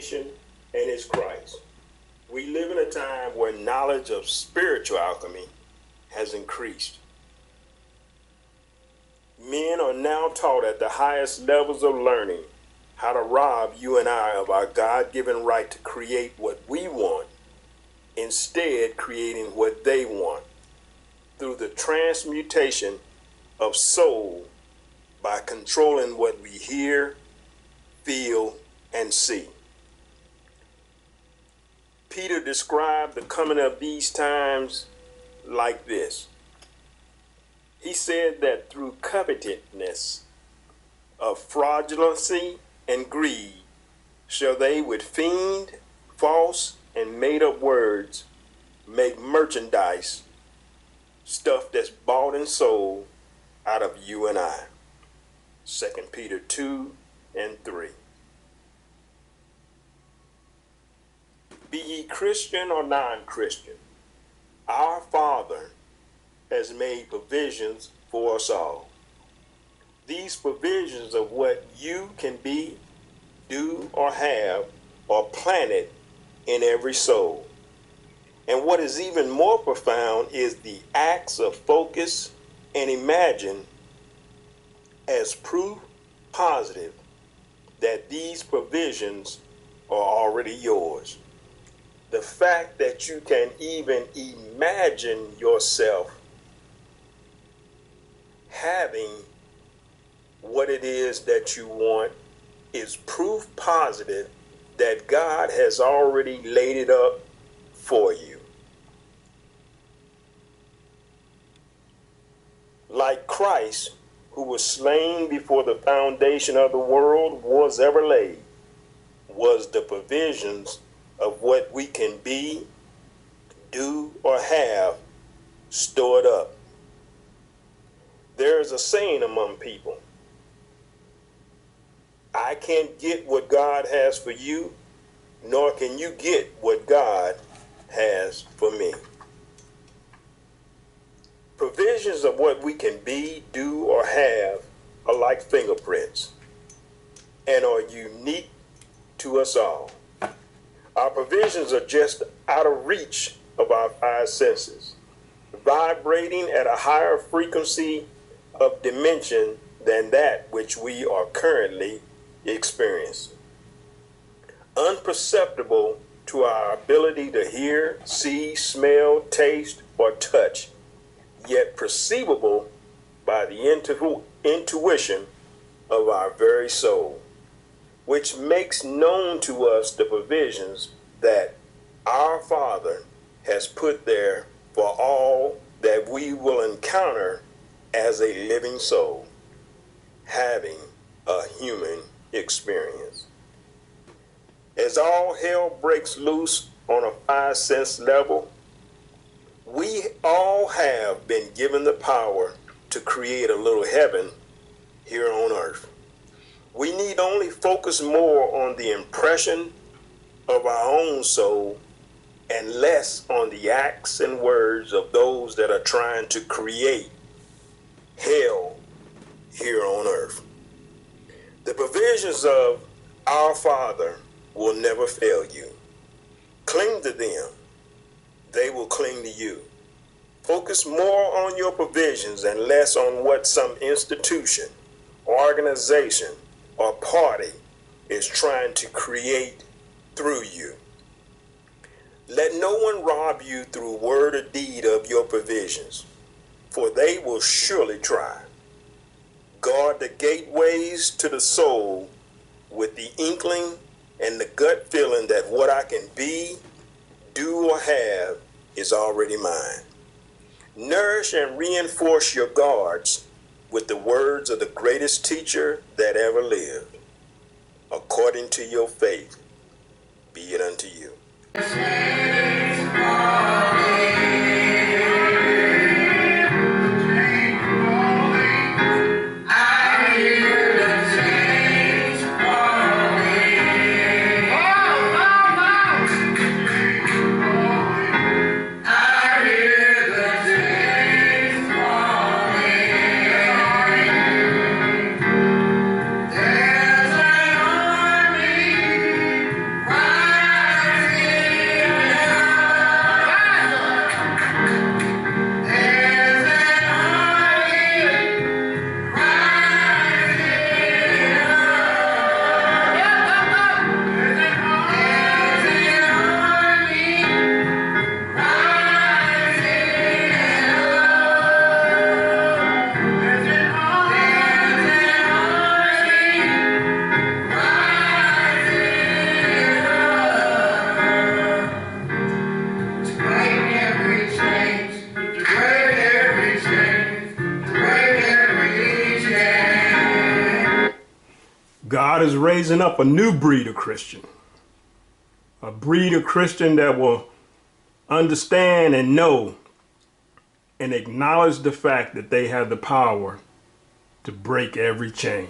salvation and is Christ. We live in a time where knowledge of spiritual alchemy has increased. Men are now taught at the highest levels of learning how to rob you and I of our God-given right to create what we want, instead creating what they want through the transmutation of soul by controlling what we hear, feel, and see. Peter described the coming of these times like this. He said that through covetousness of fraudulency and greed shall they with feigned, false, and made-up words make merchandise, stuff that's bought and sold out of you and I. 2 Peter 2 and 3. Be ye Christian or non-Christian, our Father has made provisions for us all. These provisions of what you can be, do, or have are planted in every soul. And what is even more profound is the acts of focus and imagine as proof positive that these provisions are already yours. The fact that you can even imagine yourself having what it is that you want is proof positive that God has already laid it up for you. Like Christ, who was slain before the foundation of the world was ever laid, was the provisions of what we can be, do, or have stored up. There is a saying among people, I can't get what God has for you, nor can you get what God has for me. Provisions of what we can be, do, or have are like fingerprints and are unique to us all. Our provisions are just out of reach of our five senses, vibrating at a higher frequency of dimension than that which we are currently experiencing. Unperceptible to our ability to hear, see, smell, taste, or touch, yet perceivable by the intuition of our very soul, which makes known to us the provisions that our Father has put there for all that we will encounter as a living soul, having a human experience. As all hell breaks loose on a five sense level, we all have been given the power to create a little heaven here on earth. We need only focus more on the impression of our own soul and less on the acts and words of those that are trying to create hell here on earth. The provisions of our Father will never fail you. Cling to them. They will cling to you. Focus more on your provisions and less on what some institution, organization, or party is trying to create through you. Let no one rob you through word or deed of your provisions, for they will surely try. Guard the gateways to the soul with the inkling and the gut feeling that what I can be, do, or have is already mine. Nourish and reinforce your guards with the words of the greatest teacher that ever lived. According to your faith, be it unto you. God is raising up a new breed of Christian. A breed of Christian that will understand and know and acknowledge the fact that they have the power to break every chain.